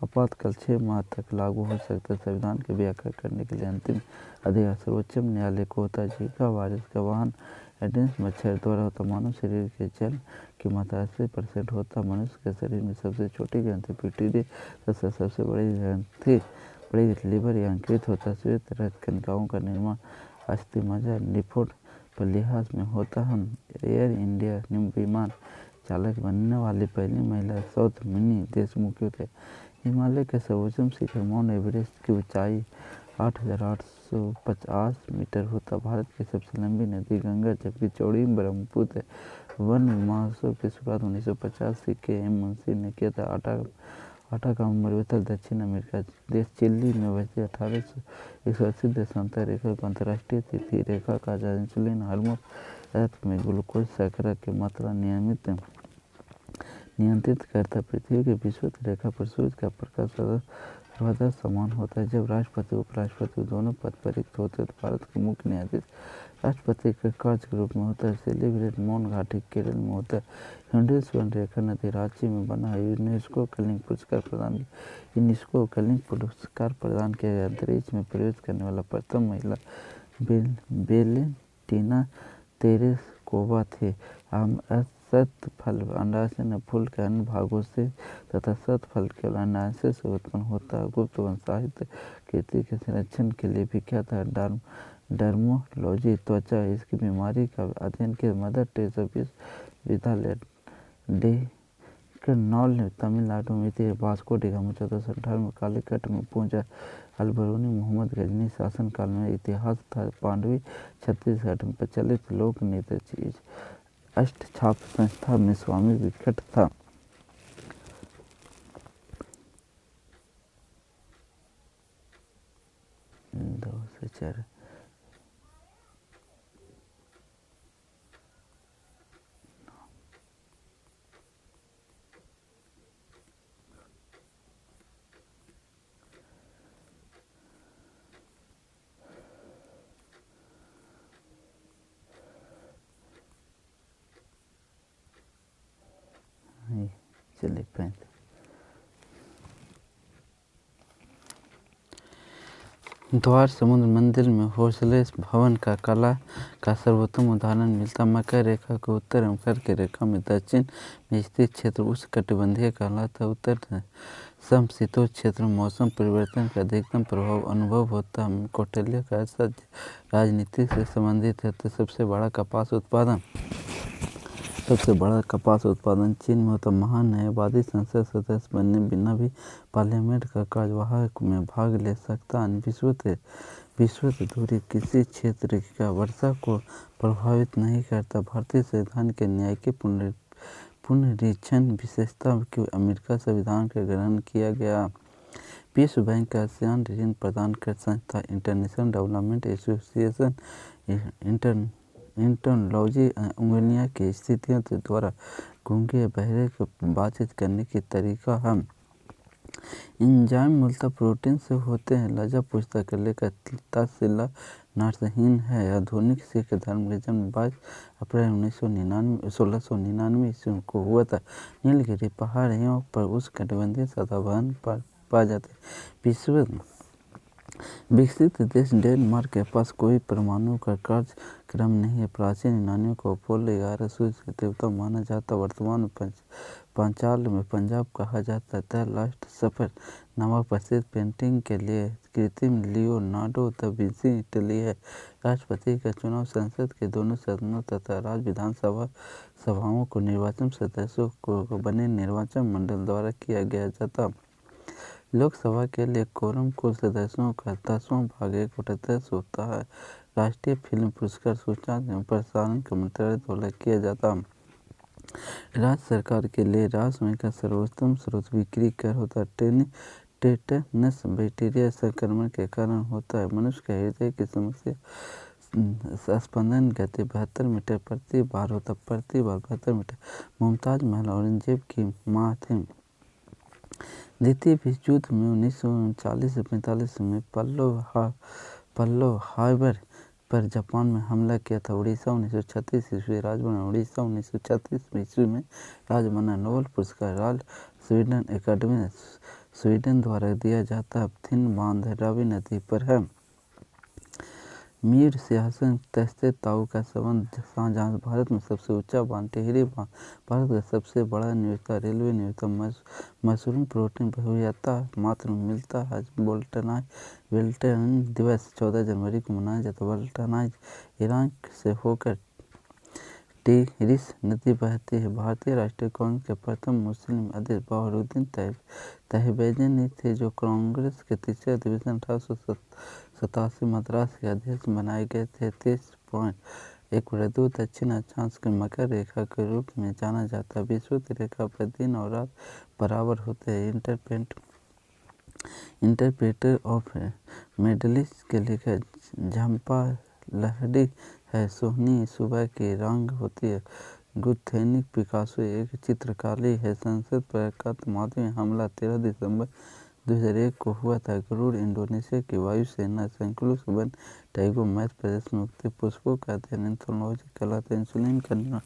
आपातकाल 6 माह तक लागू हो सकता है। संविधान की व्याख्या करने के लिए अंतिम अधिकार सर्वोच्च न्यायालय को होता है। जीका वारिस का वाहन एडेंस मच्छर द्वारा होता। मानव शरीर के जल की मात्रा 80% होता। मनुष्य के शरीर में सबसे छोटी ग्रंथि पिट्यूटरी तथा सबसे बड़ी लीवर यंत्रित होता। श्वेत रक्त कनिकाओं का निर्माण अस्थि मज्जा लिम्फोड पर लिहाज में होता। हम एयर इंडिया विमान चालक बनने वाली पहली महिला साउथ मिनी देशमुख थे। हिमालय के सर्वोच्च शिखर माउंट एवरेस्ट की ऊंचाई 8,850 मीटर होता। भारत की सबसे लंबी नदी गंगा जबकि चौड़ी ब्रह्मपुत्र है। वन महोत्सव की शुरुआत 1985 के एम मुंशी ने किया था। आटाकामा मरुस्थल दक्षिण अमेरिका देश चिली में बसे 1,880 देशांतर रेखा को अंतर्राष्ट्रीय तिथि रेखा कहा जाता है। इंसुलिन हार्मोन रक्त में ग्लूकोज शर्करा की मात्रा नियंत्रित करता। पृथ्वी की विषुवत रेखा पर सूर्य का प्रकाश सर्वदा समान होता है। जब राष्ट्रपति उपराष्ट्रपति दोनों पद पर रिक्त होते हैं तो भारत के मुख्य न्यायाधीश राष्ट्रपति के कार्य के रूप में होता है। सेलिब्रेट मौन घाटी केरल में होता है। हिंडू स्वर्ण रेखा नदी रांची में बना है। यूनेस्को कलिंग पुरस्कार प्रदान किया गया। अंतरिक्ष में प्रवेश करने वाला प्रथम महिला वेलेंटीना तेरेस्कोवा थे। सतफल अंडाशय न फूल के अन्य भागों से तथा सतफल केवल अंडाशय से उत्पन्न होता है। गुप्त वंश साहित्य कृति के संरक्षण के लिए विख्यात है। डर्मोलॉजी त्वचा इसकी बीमारी का अध्ययन किया। मदर टेरेसा विश्वविद्यालय डेकनौल ने तमिलनाडु में थी। वास्को डी गामा 1458 में कालीकट में पहुंचा। अलबरूनी मोहम्मद गजनी शासनकाल में इतिहास था। पांडवी छत्तीसगढ़ में प्रचलित लोक नृत्य अष्टछाप संस्था में स्वामी विकट था। दो से चार चलिए 35 द्वार समुद्र मंदिर में हौसले भवन का कला का सर्वोत्तम उदाहरण मिलता। मकर रेखा को उत्तर एवं कर्क रेखा में दक्षिण में स्थित क्षेत्र उष्णकटिबंधीय कहलाता। उत्तर समशीतोष्ण क्षेत्र में मौसम परिवर्तन का अधिकतम प्रभाव अनुभव होता। कौटिल्य का ऐसा राजनीति से संबंधित है। तो सबसे बड़ा कपास उत्पादन चीन में होता। महान न्यायवादी संसद सदस्य बनने बिना भी पार्लियामेंट का कार्यवाहक में भाग ले सकता। विश्वत दूरी किसी क्षेत्र का वर्षा को प्रभावित नहीं करता। भारतीय संविधान के न्यायिक पुनरीक्षण विशेषता की अमेरिका संविधान का ग्रहण किया गया। विश्व बैंक का आसियान ऋण प्रदान कर संस्था इंटरनेशनल डेवलपमेंट एसोसिएशन इंटरलॉजी उंगलियों की स्थितियों के द्वारा गूंगे बहरे को बातचीत करने की तरीका है। एंजाइम मूलतः प्रोटीन से होते हैं। लज्जा पुस्तकालय का तहसीला नार्सहीन है। आधुनिक सिख धर्म के जन्म 22 अप्रैल 1699 ईस्वी को हुआ था। नीलगिरी पहाड़ियों पर उष्णकटिबंधीय सदाबहार पाए जाते हैं। विकसित देश डेनमार्क के पास कोई परमाणु का कार्यक्रम नहीं है। प्राचीन यूनानियों को अपोलो 11 सूर्य के देवता माना जाता। वर्तमान में पांचाल में पंजाब कहा जाता है। द लास्ट सफर नामक प्रसिद्ध पेंटिंग के लिए कृत्रिम लियोनार्डो दा विंसी इटली है। राष्ट्रपति का चुनाव संसद के दोनों सदनों तथा राज्य विधानसभा सभाओं को निर्वाचन सदस्यों को बने निर्वाचन मंडल द्वारा किया गया जाता। लोकसभा के लिए कोरम कुल सदस्यों का 10वां भाग 1/10 होता है। राष्ट्रीय फिल्म पुरस्कार सूचना एवं प्रसारण के मंत्रालय द्वारा किया जाता। राज्य सरकार के लिए राजस्व का सर्वोत्तम स्रोत बिक्री कर होता है। टेटनस बैक्टीरिया संक्रमण के कारण होता है। मनुष्य के हृदय की समस्या स्पंदन गति 72 मीटर प्रति बार होता। प्रति बार 72 मीटर। मुमताज महल औरंगजेब की माँ थी। द्वितीय विश्व युद्ध में 1940 से 45 में पल्लव हार्बर पर जापान में हमला किया था। उड़ीसा 1936 ईस्वी राज्य बना। उड़ीसा 1936 ईस्वी में राज्य बना। नोबेल पुरस्कार रॉयल स्वीडन अकेडमी स्वीडन द्वारा दिया जाता है। थिन बांध रावी नदी पर है। मीर सिंहासन तख्ते ताऊ का संबंध शाहजहां भारत में सबसे ऊंचा बांध टिहरी बांध भारत का सबसे बड़ा नियोक्ता रेलवे नियोक्ता मशरूम प्रोटीन बहुतायत मात्रा में मिलता है। वेलेंटाइन दिवस 14 जनवरी को मनाया जाता है। वेलेंटाइन इराक से होकर टिग्रिस नदी बहती है। भारतीय राष्ट्रीय कांग्रेस के प्रथम मुस्लिम अध्यक्ष बहाउद्दीन तहबेजनी थे, जो कांग्रेस के तीसरे अधिवेशन 1887 मद्रास के अध्यक्ष बनाए गए थे। 30.1 वृद्धि दक्षिण अक्षांश के मकर रेखा के रूप में जाना जाता है। विषुवत रेखा पर दिन और रात बराबर होते हैं। इंटरप्रेटर ऑफ मेडलिस्ट के लेखक झंपा लाहिड़ी है। सोहनी सुबह की रंग होती है। गुथेनिक पिकासो एक चित्रकारी है। संसद पर कत्ल हमला 13 दिसंबर 2001 को हुआ था। गरुड़ इंडोनेशिया की वायुसेना संकुलों से बन टाइगो मध्य प्रदेश में उगते पुष्पों का अध्ययन एंथ्रोलॉजी कहलाता है। इंसुलिन का निर्माण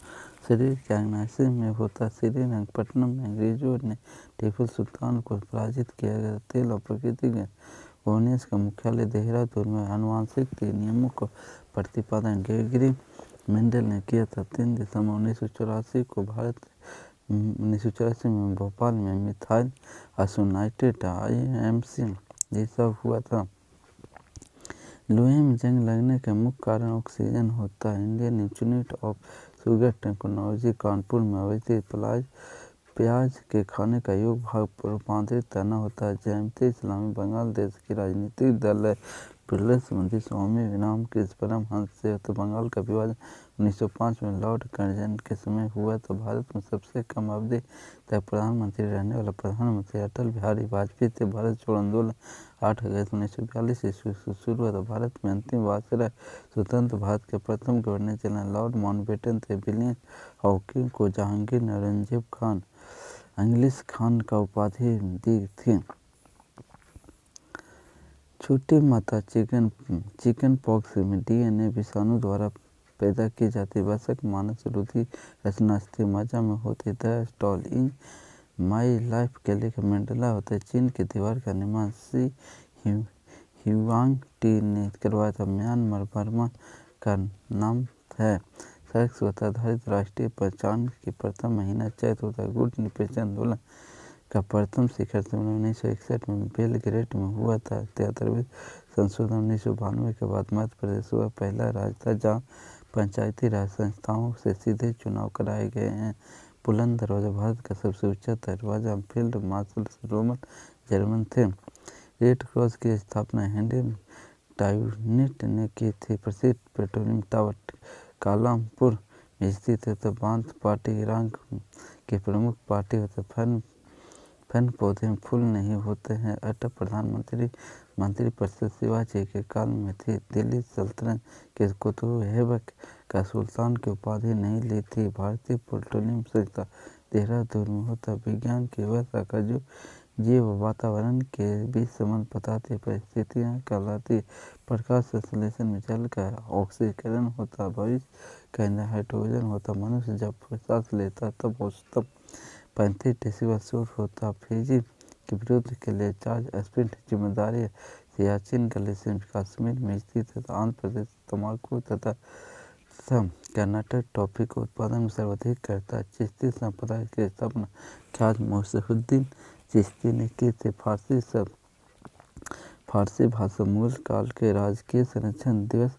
शरीर के अग्नाशय में होता। श्रीरंगपट्टनम में अंग्रेजों ने टीपू सुल्तान को पराजित किया गया। तेल और प्राकृतिक गैस का मुख्यालय देहरादून में। आनुवंशिक नियमों का प्रतिपादन ग्रेगरी मेंडल ने किया था। 3 दिसंबर 1984 में भोपाल में मिथाइल आइसोनाइट्रेट IMC ये सब हुआ था। लोहे में जंग लगने का मुख्य कारण ऑक्सीजन होता है। Indian institute of sugar technology Kanpur में अवस्थित प्याज के खाने का योग भाग रूपांतरित करना होता है। जमात इस्लामी बंगाल देश की राजनीतिक दल है। बिरला संबंधी स्वामी रामकृष्ण परमहंस से बंगाल का विभाजन 1905 में लॉर्ड कर्जन के समय हुआ तो भारत में सबसे कम अवधि तक प्रधानमंत्री रहने वाला प्रधानमंत्री अटल बिहारी वाजपेयी थे। भारत छोड़ो आंदोलन 8 अगस्त 1942 ईस्वी से शुरू हुआ था। भारत में अंतिम वायसराय स्वतंत्र भारत के प्रथम गवर्नर जनरल लॉर्ड माउंटबेटन थे। विलियम हॉकिंस को जहांगीर ने औरंगजेब खान इंग्लिश खान का उपाधि दी थी। छोटी माता चिकन पॉक्स में DNA विषाणु द्वारा पैदा की जाती है। वयस्क मानस रुधि रचना स्थिर मजा में होती है। The stall in my life के लेखक मंडेला होता है। चीन की दीवार का निर्माण शी ह्यूआंग टी ने करवाया था। म्यांमार बर्मा का नाम है। सड़क सुरक्षा आधारित राष्ट्रीय पहचान की प्रथम महीना चैत होता है। गुट निरपेक्ष आंदोलन का प्रथम शिखर सम्मेलन 1961 में बेलग्रेड में हुआ था। 73वें संशोधन 1992 के बाद मध्य प्रदेश हुआ पहला राज्य था जहाँ पंचायती राज संस्थाओं से सीधे चुनाव कराए गए हैं। बुलंद दरवाजा भारत का सबसे ऊंचा दरवाजा फील्ड मार्शल रोमन जर्मन थे। रेड क्रॉस की स्थापना हेनरी टाउनिट ने की थी। प्रसिद्ध पेट्रोलियम टावर कालामपुर में स्थित है। तो बांध पार्टी इराक की प्रमुख पार्टी होती है। फन पौधे में फूल नहीं होते हैं। अटल प्रधानमंत्री मंत्रिपरिषद शिवाजी के काल में थी। दिल्ली सल्तनत के कुतुब ऐबक का सुल्तान की उपाधि नहीं ली थी। भारतीय पेट्रोलियम संस्था देहरादून में होता। विज्ञान की वह शाखा जो जीव वातावरण के बीच संबंध बताती परिस्थितियाँ कहलाती। प्रकाश संश्लेषण में जल का ऑक्सीकरण होता। भविष्य का ईंधन हाइड्रोजन होता। मनुष्य जब सांस लेता तब औसतन 35 डेसिबल शोर होता। फिजी के विरुद्ध के लिए चार्ज स्प्रिंट जिम्मेदारी सियाचिन ग्लेशियर कश्मीर में स्थित है। आंध्र प्रदेश तंबाकू तथा कर्नाटक टॉफी के उत्पादन में सर्वाधिक करता है। चिश्ती संप्रदाय की स्थापना ख्वाजा मोइनुद्दीन चिश्ती ने की थी। फारसी भाषा मूल काल के राजकीय संरक्षण दिवस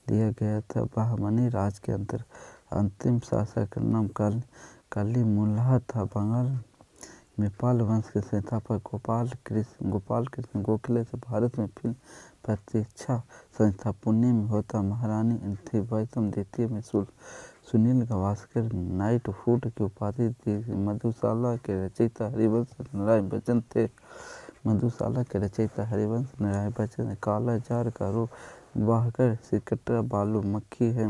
दिया गया था। बहमनी राज के अंतिम शासक का नाम कालीमुल्लाह था। बंगाल में पाल वंश के संस्थापक गोपाल कृष्ण गोखले से भारत में फिल्म प्रतीक्षा संस्था पुणे में होता। महारानी इलिजाबेथ द्वितीय में सुनील गावस्कर नाइटहुड की उपाधि दी। मधुशाला के रचयिता हरिवंश नारायण बच्चन थे। मधुशाला के रचयिता हरिवंश नारायण बच्चन काला जार का रूप वाहकर सिकटा बालू मक्खी है।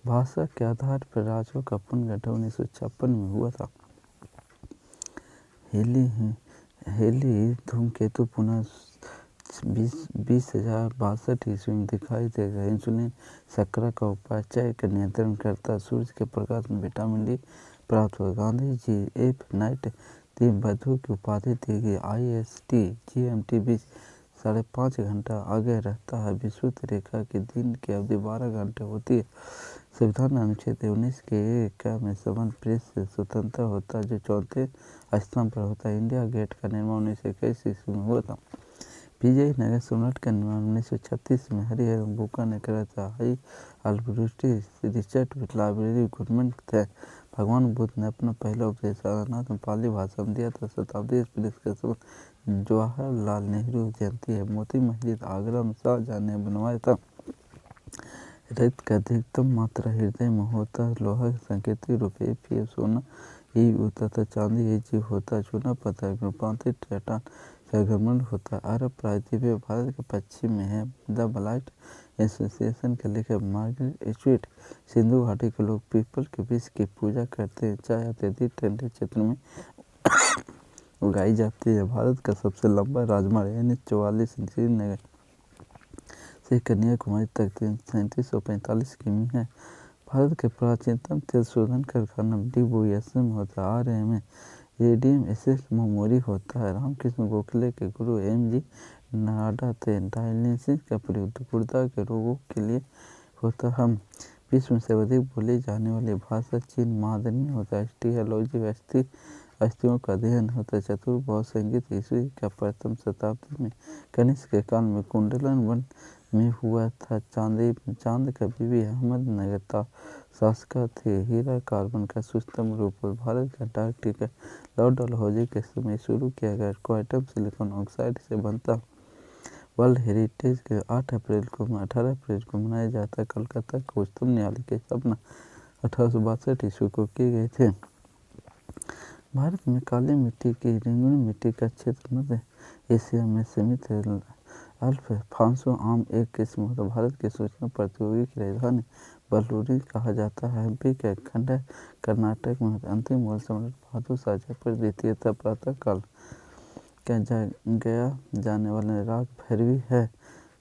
भाषा के आधार पर राज्यों का पुनर्गठन 1956 में हुआ था। हेली धूमकेतु पुनः 20,062 ईस्वी में दिखाई देगा। इंसुलिन शर्करा का उपापचय का नियंत्रण करता। सूर्य के प्रकाश में विटामिन डी प्राप्त हुआ। गांधी जी एफ नाइट दी बंधु की उपाधि दी गई। IST GMT 20 5.5 घंटा आगे रहता है। विषुवत रेखा की दिन की अवधि 12 घंटे होती है। संविधान अनुच्छेद 19 के क में संबंध प्रेस से स्वतंत्र होता है, जो 4थे स्थान पर होता है। इंडिया गेट का निर्माण 1921 ईस्वी में हुआ था। विजयनगर सम्राट का निर्माण 1936 में हरिहर बुक्का ने करा था। हाई अल्ब्रुस्टी रिसर्च लाइब्रेरी गवर्नमेंट थे। भगवान बुद्ध ने अपना पहला उपदेश सारनाथ में पाली भाषा में दिया था। शताब्दी एक्सप्रेस का संबंध जवाहरलाल नेहरू जयंती है। मोती मस्जिद आगरा में शाहजहां ने बनवाया था। रक्त का अधिकतम मात्रा हृदय में होता है। लोहा का सांकेतिक रूप Fe, सोना ही होता था। चांदी Ag होता है। चूना पत्थर रूपांतरित टाइटान संक्रमण होता है। अरब प्रायद्वीप भारत के पश्चिम में है। द ब्लाइट एसोसिएशन के लेखक मार्गरेट एटवुड। सिंधु घाटी के लोग पीपल के वृक्ष की पूजा करते हैं। चाय अत्यधिक ठंडे क्षेत्र में उगाई जाती है। भारत का सबसे लंबा राजमार्ग NH-44 श्रीनगर से कन्याकुमारी तक 3745 किमी है। भारत के प्राचीनतम तेल शोधन कारखाना DOSM होता है। RMA रेडियम एसेस मेमोरी होता है। रामकृष्ण गोखले के गुरु MG नाडा थे। डायलिसिस का प्रयोग गुर्दा के रोगों के लिए होता है। विश्व में सर्वाधिक बोली जाने वाली भाषा चीन मांdarin होता है। एस्ट्रियोलॉजी अस्थियों का अध्ययन होता है। चतुर्भुज संगीत ईस्वी का प्रथम शताब्दी में कनिष्क के काल में कुंडलन वन में हुआ था। चांद का बीबी अहमदनगर शासका थे। हीरा कार्बन का सूक्ष्म रूप। भारत का डाक टिकट लॉर्ड डलहौजी के समय शुरू किया गया। क्वांटम सिलिकॉन ऑक्साइड से बनता। वर्ल्ड हेरिटेज के 18 अप्रैल को मनाया जाता है। कलकत्ता के उच्चतम न्यायालय की स्थापना 1862 ईस्वी को की गई थी। भारत में काली मिट्टी की रेंगुनी मिट्टी का क्षेत्र मध्य एशिया में सीमित है। अल्फांसो आम एक किस्म होता। भारत की सूचना प्रौद्योगिकी की राजधानी बलूरी कहा जाता है। हम्पी का खंड कर्नाटक में अंतिम मूल सम्राट बहादुर शाह जयपुर द्वितीय था। प्रातःकाल का गया जाने वाले राग भैरवी है।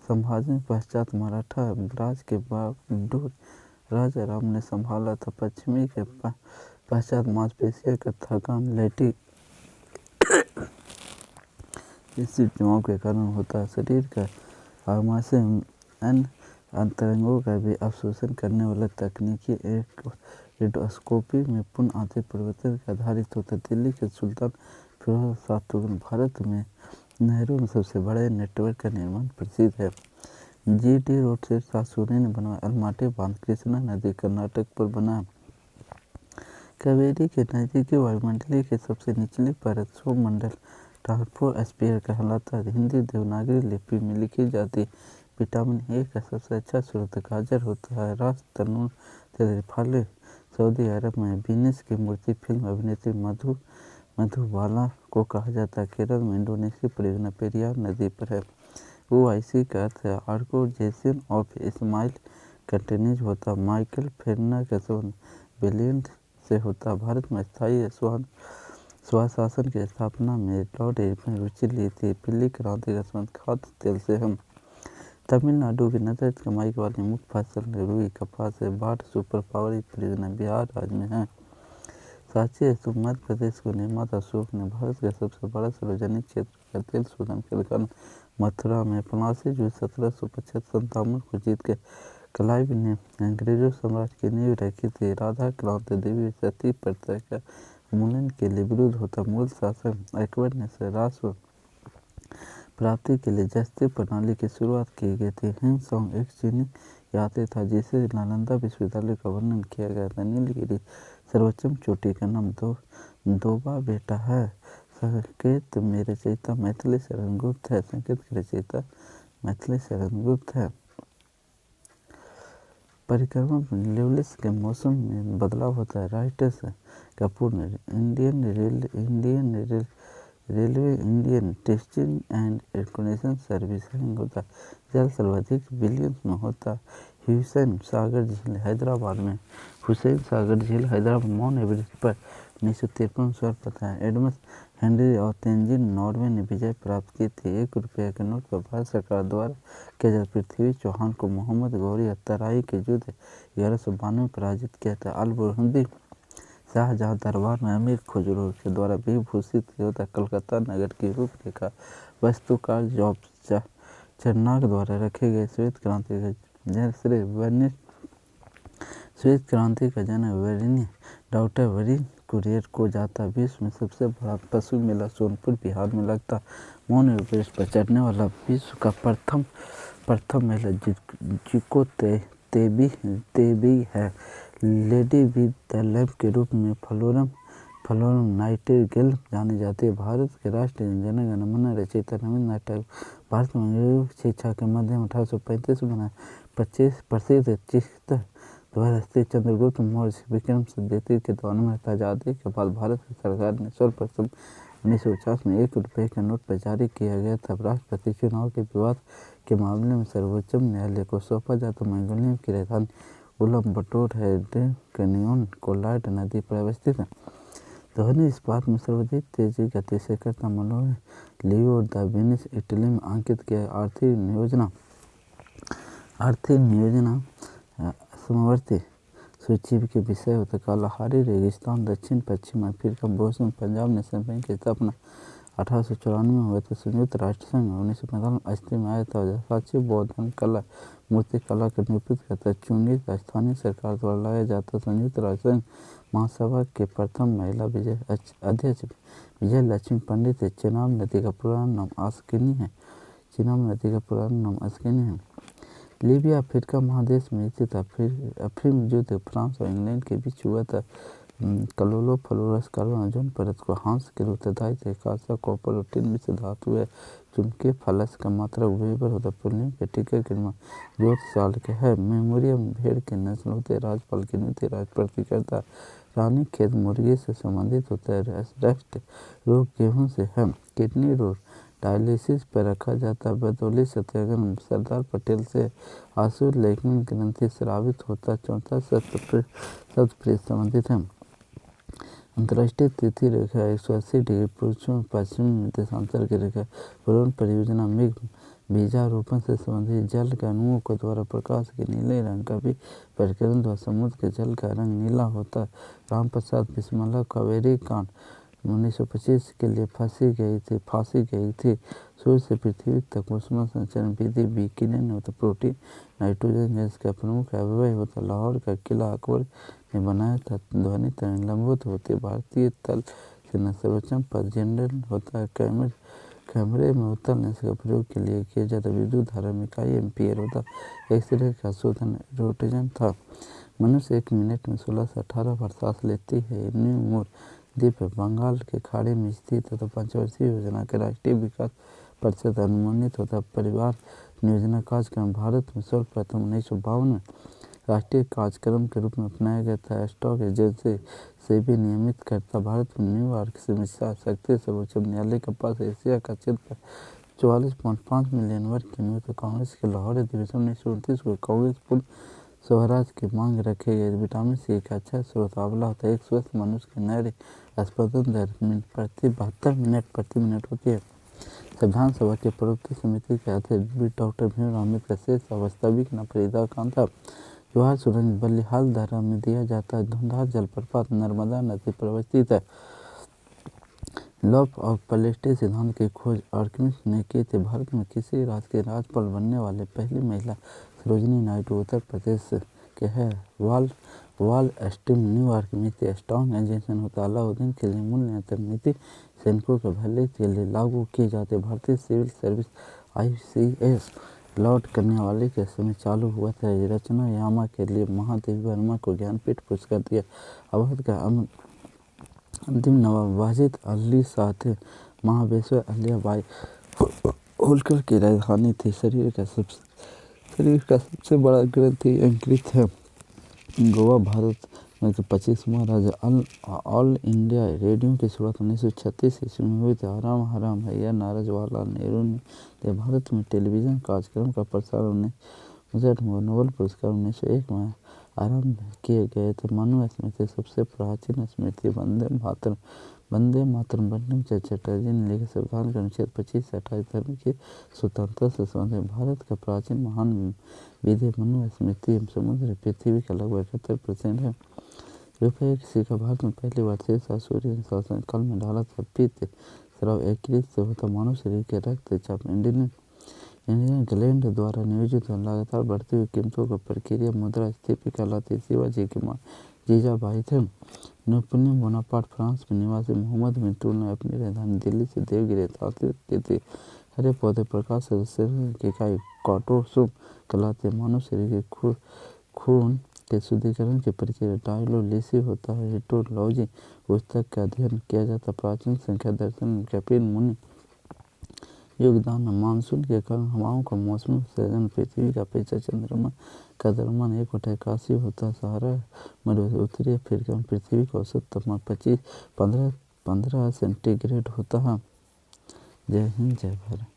संभाजी पश्चात मराठा राज के बहादुर राजा राम ने संभाला था। पश्चिमी के पश्चात मांसपेशियों का थकान लेटी एसिड जमाव के कारण होता है। शरीर का आमाशय अंतरंगों का भी अवशोषण करने वाला तकनीकी एंडोस्कोपी में पुनः आंतरिक परिवर्तन का आधारित होता है। दिल्ली के सुल्तान फिरोज शाह तुगलक भारत में नहरों में सबसे बड़े नेटवर्क का निर्माण प्रसिद्ध है। GT रोड से सासूरी ने बनवाया। अलमाटी बांध कृष्णा नदी कर्नाटक पर बना। कावेरी के नजदीकी वायुमंडलीय के सबसे निचली परत सौरमंडल ट्रांसफोस्फीयर कहलाता है। हिंदी देवनागरी लिपि में लिखी जाती है। विटामिन ए का सबसे अच्छा स्रोत गाजर होता है। राज तनुर त्रिपाठी सऊदी अरब में वीनस की मूर्ति फिल्म अभिनेत्री मधुबाला को कहा जाता है। केरल में इंडोनेशिया परियोजना पेरियार नदी पर है। OIC का अर्थ है ऑर्गेनाइजेशन ऑफ इस्माइल कंटेनीज होता है। माइकल फेरना का संबंध ब्रिलियंट से होता है। भारत में स्थायी स्वशासन की स्थापना में लॉर्ड इरविन ने रुचि ली थी। पीली क्रांति का संबंध खाद्य तेल से हम। तमिलनाडु की नजर कमाई वाली मुख्य फसल रुई कपास है। बाढ़ सुपर पावर परियोजना बिहार राज्य में है। सांची स्तूप मध्य प्रदेश को निर्माता अशोक ने भारत का सबसे बड़ा सार्वजनिक क्षेत्र का तेल शोधन कारखाना मथुरा में 85 जून 1757 को जीत के क्लाइव ने अंग्रेजों सम्राट की नींव रखी थी। राधा क्रांति देवी सती प्रथा का उन्मूलन के लिए विरोध होता। मूल शासक अकबर ने राजस्व प्राप्ति के लिए जस्ती प्रणाली की शुरुआत की गई थी। हिंसोंग एक चीनी यात्री था जिसे नालंदा विश्वविद्यालय का वर्णन किया गया था। नीलगिरी सर्वोच्च चोटी का नाम दोबा बेटा है। संकेत में रचयिता मैथिली शरण गुप्त है। संकेत की रचयिता मैथिली शरण गुप्त है। परिक्रमा लेवलिस के मौसम में बदलाव होता है। राइटर्स का पूर्ण Indian railway Indian testing and recognition service होता है। जल सर्वाधिक बिलियंस में होता है। हुसैन सागर झील हैदराबाद में। हुसैन सागर झील हैदराबाद माउंट एवरेस्ट पर 1953 स्वर पता है। एडमस हेनरी और तेंजिन नॉर्वे ने विजय प्राप्त की थी। 1 रुपये के नोट पर भारत सरकार द्वारा किया जाता। पृथ्वी चौहान को मोहम्मद गौरी तराई के युद्ध 1192 में पराजित किया था। अल-बुरहानी शाहजहां दरबार में अमीर खुजरो के द्वारा विभूषित होता। कलकत्ता नगर की रूपरेखा वास्तुकार जॉब चरनाक द्वारा रखे गए श्वेत क्रांति का श्रेय श्वेत क्रांति का जन्म वर्णीय डॉक्टर वरी कुरियर को जाता। विश्व में सबसे बड़ा पशु मेला सोनपुर बिहार में लगता। माउंट एवरेस्ट पर चढ़ने वाला विश्व का प्रथम मेला जिको तेबी है। लेडी विद द लैम्प के रूप में फ्लोरम नाइटिंगेल जानी जाती है। भारत के राष्ट्रीय जनगण मन रचयिता रविन्द्रनाथ टैगोर भारत में शिक्षा के माध्यम 1835 में बनाए। 25 प्रसिद्ध चिकित्सक द्वारा स्थित चंद्रगुप्त मौर्य विक्रम द्वितीय के दौरान में आजादी के बाद भारत की सरकार ने सर्वप्रथम 1949 में ₹1 के नोट पर जारी किया गया था। राष्ट्रपति चुनाव के विवाद के मामले में सर्वोच्च न्यायालय को सौंपा जाता। मंगोलिया की राजधानी उलानबाटर है। कैनियन कोलाइड नदी पर अवस्थित है। ध्वनि इस्पात में सर्वाधिक तेजी गति से करता मनोहर लियो दा विंची इटली में अंकित किया। आर्थिक नियोजना समवर्ती सूची के विषय होता। कालाहारी रेगिस्तान दक्षिण पश्चिम अफ्रीका मौसम पंजाब नेशनल बैंक की स्थापना 1894 में हुआ था। संयुक्त राष्ट्र संघ 1945 में अस्तित्व में आया था। साक्षी बौद्ध कला मूर्ति कला का निरूपित करता। चुनित स्थानीय सरकार द्वारा लाया जाता। संयुक्त राष्ट्र संघ महासभा के प्रथम महिला अध्यक्ष विजय लक्ष्मी पंडित है। चेनाब नदी का पुराना नाम अस्किनी है। लीबिया अफ्रीका महादेश में स्थित अफीम युद्ध फ्रांस और इंग्लैंड के बीच हुआ था। कलोलो फ्लोरस कार्बन परत को हांस के उत्तरदायी थे। कांसा कॉपर और टिन मिश्र धातु है। चुनके फलस का मात्रा वेबर होता। पुलिंग के टीके के निर्माण जोत साल के है। मेमोरियम भेड़ के नस्ल होते। राजपाल की नीति राजप्रति करता। रानी खेत मुर्गी से संबंधित होता है। रेस्ट रोग गेहूं से है। किडनी रोग डायलिसिस पर रखा जाता। बदौली सत्याग्रह सरदार पटेल से आंसू लेखन ग्रंथि स्रावित होता। चौथा शब्द संबंधित है। अंतर्राष्ट्रीय तिथि रेखा 180 डिग्री पूर्व पश्चिम में देशांतर की रेखा। वरुण परियोजना मेघ बीजारोपण से संबंधित जल के अणुओं को द्वारा प्रकाश के नीले रंग का भी प्रकरण द्वारा समुद्र के जल का रंग नीला होता। रामप्रसाद बिस्मिल्लाह कावेरी कांड 1925 के लिए फांसी गई थी। सूर्य से पृथ्वी तक ऊष्मा संचरण विधि विकिरण होता। प्रोटीन नाइट्रोजन गैस का प्रमुख अवयव होता। लाहौर का किला अकबर ने बनाया था। ध्वनि तरंग लंबवत होती है। भारतीय तल सेना सर्वोच्च पद जनरल होता है। कैमरे में उत्तल लेंस का प्रयोग के लिए किया जाता। विद्युत धारा में इकाई एम्पीयर होता। एक्सरे का शोधन रोटेजन था। मनुष्य 1 मिनट में 16 से 18 बार सांस लेती है। न्यू मोर द्वीप बंगाल के खाड़ी में स्थित होता। पंचवर्षीय योजना के राष्ट्रीय विकास परिषद अनुमोदित होता। परिवार नियोजन कार्यक्रम भारत में सर्वप्रथम 1952 में राष्ट्रीय कार्यक्रम के रूप में अपनाया गया था। स्टॉक एजेंसी से भी नियमित करता। भारत में न्यूयॉर्क से शक्ति सर्वोच्च न्यायालय के पास एशिया का क्षेत्र 44.5 मिलियन वर्ग किलोमीटर। कांग्रेस के लाहौर अधिवेशन 1929 को कांग्रेस पूर्ण स्वराज की मांग रखे गए। विटामिन सी का अच्छा स्रोत आंवला होता है। एक स्वस्थ मनुष्य की नैरी स्पंदन दर 72 मिनट प्रति मिनट होती है। संविधान सभा की प्रवक्ता समिति के अध्यक्ष डॉक्टर भीमराव अम्बेडकर शेष वास्तविक न परिदा कांता जवाहर सुरंग बलिहाल धारा में दिया जाता है। धुंधार जलप्रपात नर्मदा नदी पर अवस्थित है। लॉ ऑफ पॉलिटी सिद्धांत की खोज आर्किमिडीज ने की थी। भारत में किसी राज्य के राज्यपाल बनने वाले पहली महिला सरोजिनी नायडू उत्तर प्रदेश के है। वाल स्ट्रीट न्यूयॉर्क में स्ट्रॉन्ग एजेंशन होता। अलाउद्दीन खिलजी मूल्य नियंत्रण नीति सैनिकों के भले के लिए लागू की जाती। भारतीय सिविल सर्विस ICS लॉर्ड करने वाले के समय चालू हुआ था। रचना यामा के लिए महादेवी वर्मा को ज्ञानपीठ पुरस्कार दिया। अवध का अंतिम नवाब वाजिद अली शाह थे। महाबेश्वर अहिल्याबाई होलकर की राजधानी थी। शरीर का सबसे बड़ा ग्रंथि अंकित है। गोवा भारत में 25वां राज्य। ऑल इंडिया रेडियो की शुरुआत 1936 ईस्वी में हुई थी। हराम हैया नारा जवाहरलाल नेहरू ने भारत में टेलीविजन कार्यक्रम का प्रसारण 1959 में। नोबेल पुरस्कार 1901 में आरंभ किए गए थे। मनु स्मृति सबसे प्राचीन स्मृति वंदे मातरम बंकिम चंद्र चटर्जी ने लिखे। संविधान के अनुच्छेद 25 से 28 धर्म की स्वतंत्रता से संबंधित भारत का प्राचीन महान विधि मनु स्मृति समुद्र पृथ्वी का लगभग 71% है। रुपये की सिक्का भारत में पहली बार शेष सूर्य शासन काल में डाला था। पित्त स्राव यकृत से होता। मानव शरीर के रक्तचाप इंग्लैंड द्वारा नियोजित और लगातार बढ़ती हुई कीमतों का प्रक्रिया मुद्रास्फीति कहलाती। शिवाजी के जीजाभाई थे। नेपोलियन बोनापार्ट फ्रांस में निवासी मोहम्मद बिन तुगलक ने अपनी राजधानी दिल्ली से देवगिरी स्थापित की थी। हरे पौधे प्रकाश शरीर की इकाई कॉटोसोम कहलाती है। मानव शरीर के खून के शुद्धिकरण की प्रक्रिया डायलिसिस होता है। हिस्टोलॉजी पुस्तक का अध्ययन किया जाता। प्राचीन संख्या दर्शन कपिल मुनि योगदान। मानसून के कारण हवाओं का मौसमी उत्सर्जन। पृथ्वी का पेचा चंद्रमा का द्रव्यमान 1/81 होता है। सहारा मरुभूमि उत्तरी अफ्रीका में पृथ्वी का औसत तापमान 15 सेंटीग्रेड होता है। जय हिंद, जय भारत।